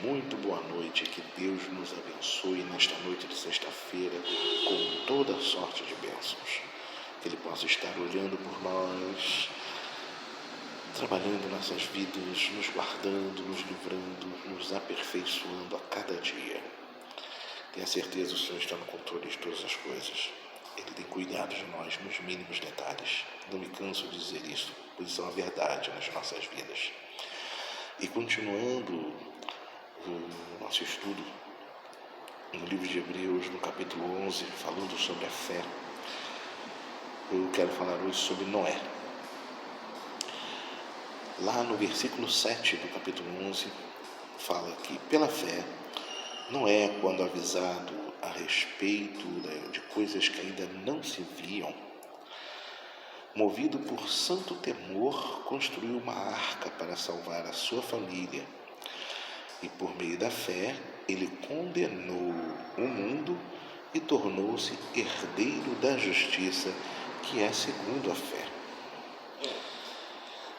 muito boa noite, que Deus nos abençoe nesta noite de sexta-feira com toda sorte de bênçãos, que Ele possa estar olhando por nós, trabalhando nossas vidas, nos guardando, nos livrando, nos aperfeiçoando a cada dia. Tenha certeza, o Senhor está no controle de todas as coisas. Ele tem cuidado de nós nos mínimos detalhes. Não me canso de dizer isso, pois isso é uma verdade nas nossas vidas. E continuando o nosso estudo no livro de Hebreus, no capítulo 11, falando sobre a fé, eu quero falar hoje sobre Noé. Lá no versículo 7 do capítulo 11, fala que pela fé, Noé, quando avisado a respeito de coisas que ainda não se viam, movido por santo temor, construiu uma arca para salvar a sua família. E por meio da fé, ele condenou o mundo e tornou-se herdeiro da justiça, que é segundo a fé.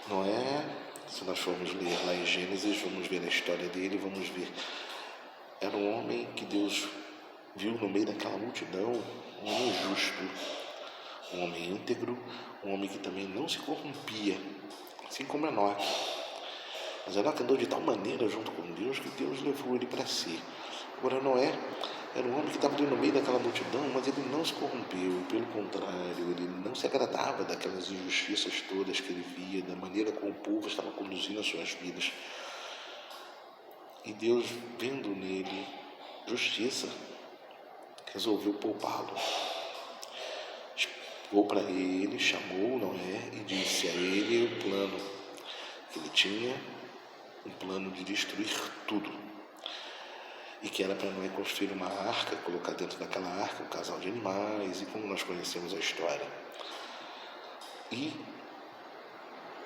Noé, se nós formos ler lá em Gênesis, vamos ver a história dele, vamos ver. Era um homem que Deus viu no meio daquela multidão, um homem justo, um homem íntegro, um homem que também não se corrompia, assim como Enoque. Mas Enoque andou de tal maneira junto com Deus que Deus levou ele para si. Agora Noé era um homem que estava ali no meio daquela multidão, mas ele não se corrompeu, pelo contrário, ele não se agradava daquelas injustiças todas que ele via, da maneira como o povo estava conduzindo as suas vidas. E Deus, vendo nele justiça, resolveu poupá-lo. Chegou para ele, chamou Noé e disse a ele o plano que ele tinha, um plano de destruir tudo. E que era para Noé construir uma arca, colocar dentro daquela arca um casal de animais, e como nós conhecemos a história. E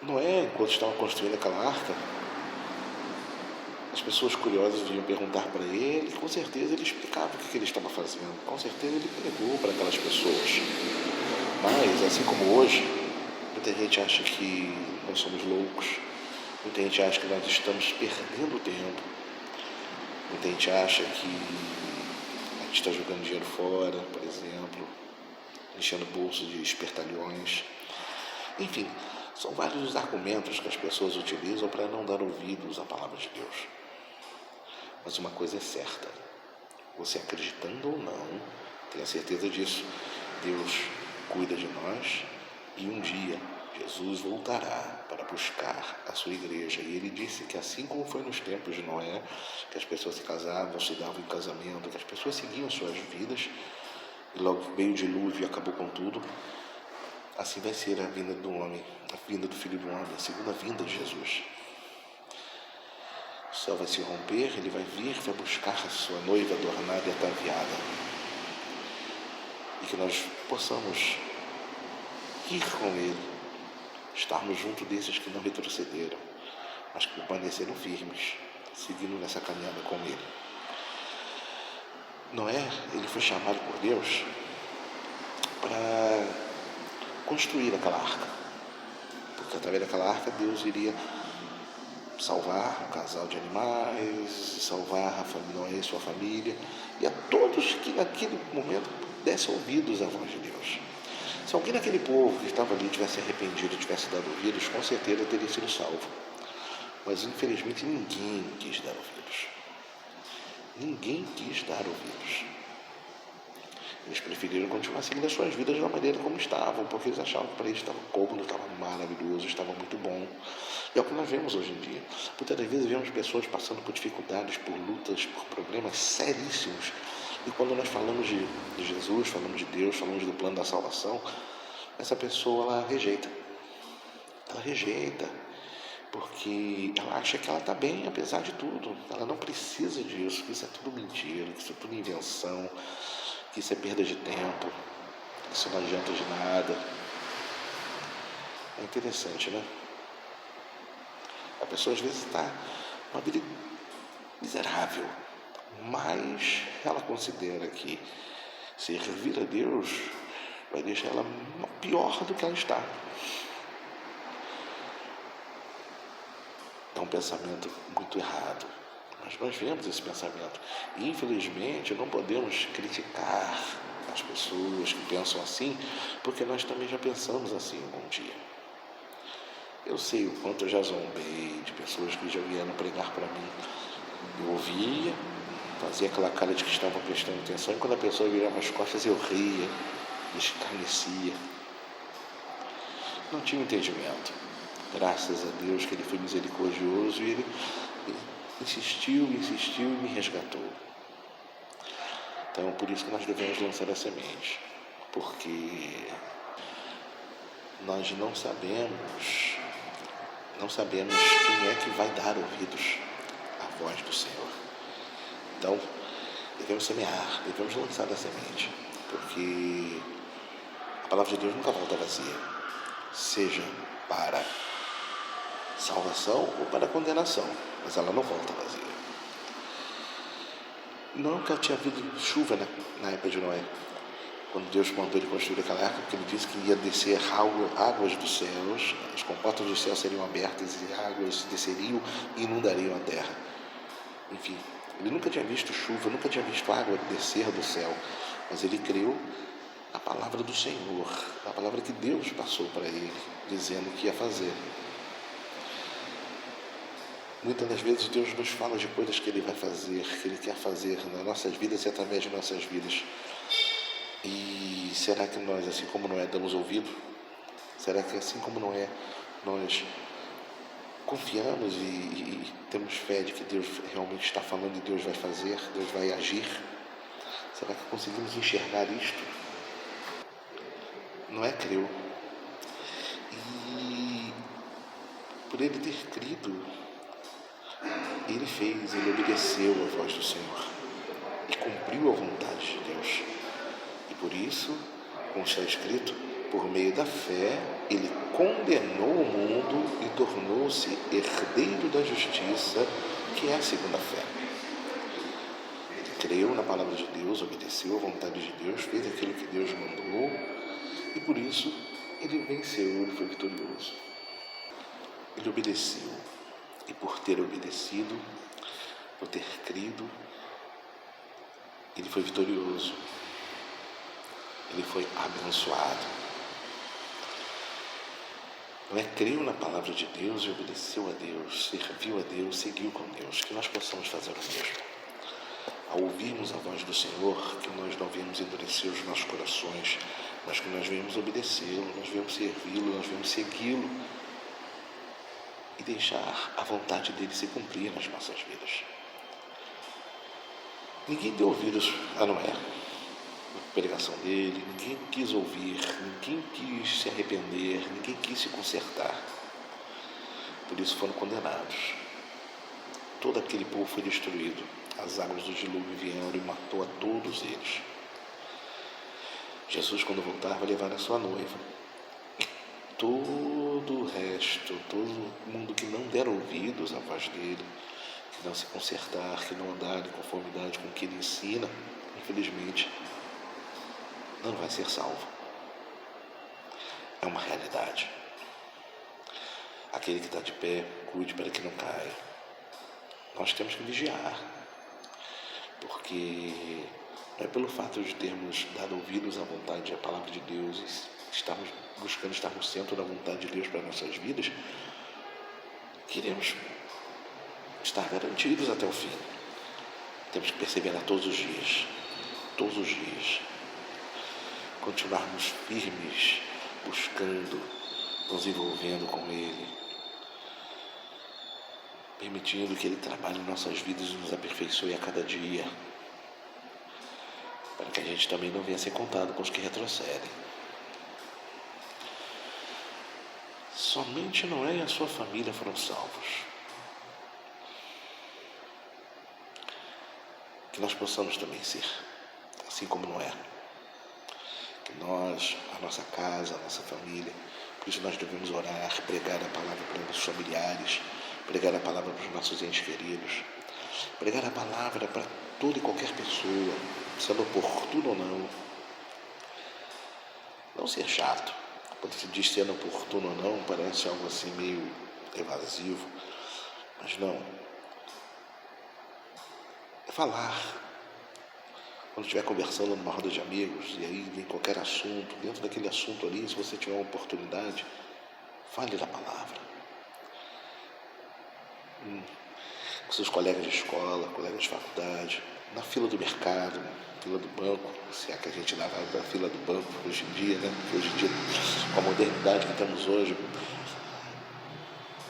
Noé, enquanto estava construindo aquela arca, as pessoas curiosas vinham perguntar para ele, e com certeza ele explicava o que ele estava fazendo, com certeza ele pregou para aquelas pessoas. Mas, assim como hoje, muita gente acha que nós somos loucos, muita gente acha que nós estamos perdendo tempo, muita gente acha que a gente está jogando dinheiro fora, por exemplo, enchendo bolsos de espertalhões. Enfim, são vários os argumentos que as pessoas utilizam para não dar ouvidos à palavra de Deus. Mas uma coisa é certa, você acreditando ou não, tenha certeza disso, Deus cuida de nós e um dia Jesus voltará para buscar a sua igreja. E ele disse que assim como foi nos tempos de Noé, que as pessoas se casavam, se davam em casamento, que as pessoas seguiam suas vidas, e logo veio o dilúvio e acabou com tudo, assim vai ser a vinda do homem, a vinda do Filho do Homem, a segunda vinda de Jesus. O céu vai se romper, ele vai vir, vai buscar a sua noiva adornada e ataviada. E que nós possamos ir com ele, estarmos junto desses que não retrocederam, mas que permaneceram firmes, seguindo nessa caminhada com ele. Noé, ele foi chamado por Deus para construir aquela arca, porque através daquela arca Deus iria salvar um casal de animais, salvar Noé e sua família, e a todos que naquele momento dessem ouvidos à voz de Deus. Se alguém daquele povo que estava ali tivesse arrependido, tivesse dado ouvidos, com certeza teria sido salvo. Mas infelizmente ninguém quis dar ouvidos. Ninguém quis dar ouvidos. Eles preferiram continuar seguindo as suas vidas da maneira como estavam, porque eles achavam que para eles estava cômodo, estava maravilhoso, estava muito bom. E é o que nós vemos hoje em dia. Muitas das vezes vemos pessoas passando por dificuldades, por lutas, por problemas seríssimos. E quando nós falamos de Jesus, falamos de Deus, falamos do plano da salvação, essa pessoa ela rejeita. Ela rejeita, porque ela acha que ela está bem, apesar de tudo. Ela não precisa disso, que isso é tudo mentira, que isso é tudo invenção, que isso é perda de tempo, que isso não adianta de nada. É interessante, né? A pessoa às vezes está numa vida miserável, mas ela considera que servir a Deus vai deixar ela pior do que ela está. Então pensamento muito errado, mas nós vemos esse pensamento. E, infelizmente, não podemos criticar as pessoas que pensam assim, porque nós também já pensamos assim algum dia. Eu sei o quanto eu já zombei de pessoas que já vieram pregar para mim. Eu ouvia, fazia aquela cara de que estava prestando atenção, e quando a pessoa virava as costas eu ria, escarnecia. Não tinha entendimento. Graças a Deus que Ele foi misericordioso e Ele insistiu e me resgatou. Então, por isso que nós devemos lançar a semente, porque nós não sabemos quem é que vai dar ouvidos à voz do Senhor. Então, devemos semear, devemos lançar a semente, porque a palavra de Deus nunca volta vazia, seja para salvação ou para condenação, mas ela não volta vazia. Nunca tinha havido chuva na época de Noé, quando Deus mandou ele construir aquela arca, porque ele disse que ia descer águas dos céus, as comportas dos céus seriam abertas e águas desceriam e inundariam a terra. Enfim, ele nunca tinha visto chuva, nunca tinha visto água descer do céu, mas ele creu na palavra do Senhor, na palavra que Deus passou para ele, dizendo que ia fazer. Muitas das vezes Deus nos fala de coisas que Ele vai fazer, que Ele quer fazer nas nossas vidas e através de nossas vidas. E será que nós, assim como Noé, damos ouvido? Será que assim como Noé, nós confiamos e temos fé de que Deus realmente está falando e Deus vai fazer, Deus vai agir? Será que conseguimos enxergar isto? Noé creu. E por ele ter crido, ele obedeceu à voz do Senhor e cumpriu a vontade de Deus. E por isso, como está escrito, por meio da fé, ele condenou o mundo e tornou-se herdeiro da justiça, que é a segunda fé. Ele creu na palavra de Deus, obedeceu à vontade de Deus, fez aquilo que Deus mandou, e por isso ele venceu, ele foi vitorioso. Ele obedeceu. E por ter obedecido, por ter crido, ele foi vitorioso. Ele foi abençoado. Noé creu na palavra de Deus e obedeceu a Deus, serviu a Deus, seguiu com Deus. Que nós possamos fazer o mesmo. Ao ouvirmos a voz do Senhor, que nós não venhamos endurecer os nossos corações, mas que nós venhamos obedecê-lo, nós venhamos servi-lo, nós venhamos segui-lo e deixar a vontade dele se cumprir nas nossas vidas. Ninguém deu ouvidos a Noé, na pregação dele, ninguém quis ouvir, ninguém quis se arrepender, ninguém quis se consertar. Por isso foram condenados. Todo aquele povo foi destruído. As águas do dilúvio vieram e matou a todos eles. Jesus, quando voltar, vai levar a sua noiva. Todo o resto, todo mundo que não der ouvidos à voz dele, que não se consertar, que não andar em conformidade com o que ele ensina, infelizmente, não vai ser salvo. É uma realidade. Aquele que está de pé, cuide para que não caia. Nós temos que vigiar, porque não é pelo fato de termos dado ouvidos à vontade, à palavra de Deus, e estamos buscando estar no centro da vontade de Deus para nossas vidas, que iremos estar garantidos até o fim. Temos que perseverar todos os dias, continuarmos firmes, buscando, nos envolvendo com Ele, permitindo que Ele trabalhe em nossas vidas e nos aperfeiçoe a cada dia, para que a gente também não venha ser contado com os que retrocedem. Somente Noé e a sua família foram salvos. Que nós possamos também ser, assim como Noé. Que nós, a nossa casa, a nossa família, por isso nós devemos orar, pregar a palavra para os familiares, pregar a palavra para os nossos entes queridos, pregar a palavra para toda e qualquer pessoa, sendo oportuno ou não. Não ser chato. Quando se diz sendo oportuno ou não, parece algo assim meio evasivo. Mas não, é falar. Quando estiver conversando numa roda de amigos, e aí vem qualquer assunto, dentro daquele assunto ali, se você tiver uma oportunidade, fale da palavra. Com seus colegas de escola, colegas de faculdade, na fila do mercado, na fila do banco, se é que a gente dá para a fila do banco hoje em dia, né? Porque hoje em dia, com a modernidade que temos hoje,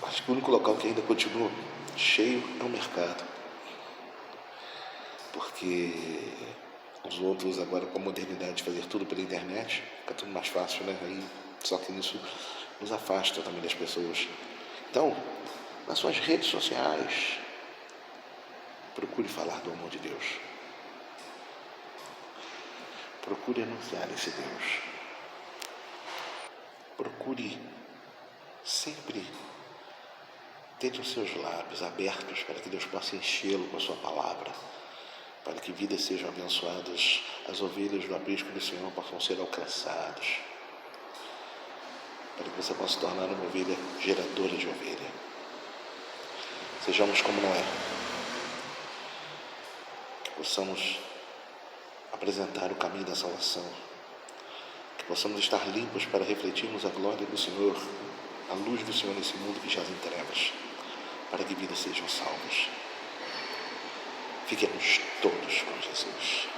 acho que o único local que ainda continua cheio é o mercado. Porque os outros agora, com a modernidade de fazer tudo pela internet, fica tudo mais fácil, né? Aí, só que isso nos afasta também das pessoas. Então, nas suas redes sociais, procure falar do amor de Deus. Procure anunciar esse Deus. Procure sempre ter os seus lábios abertos para que Deus possa enchê-lo com a sua palavra, para que vidas sejam abençoadas, as ovelhas do aprisco do Senhor possam ser alcançadas, para que você possa se tornar uma ovelha geradora de ovelha. Sejamos como Noé, que possamos apresentar o caminho da salvação, que possamos estar limpos para refletirmos a glória do Senhor, a luz do Senhor nesse mundo que jaz em trevas, para que vidas sejam salvas. Fiquemos todos com Jesus.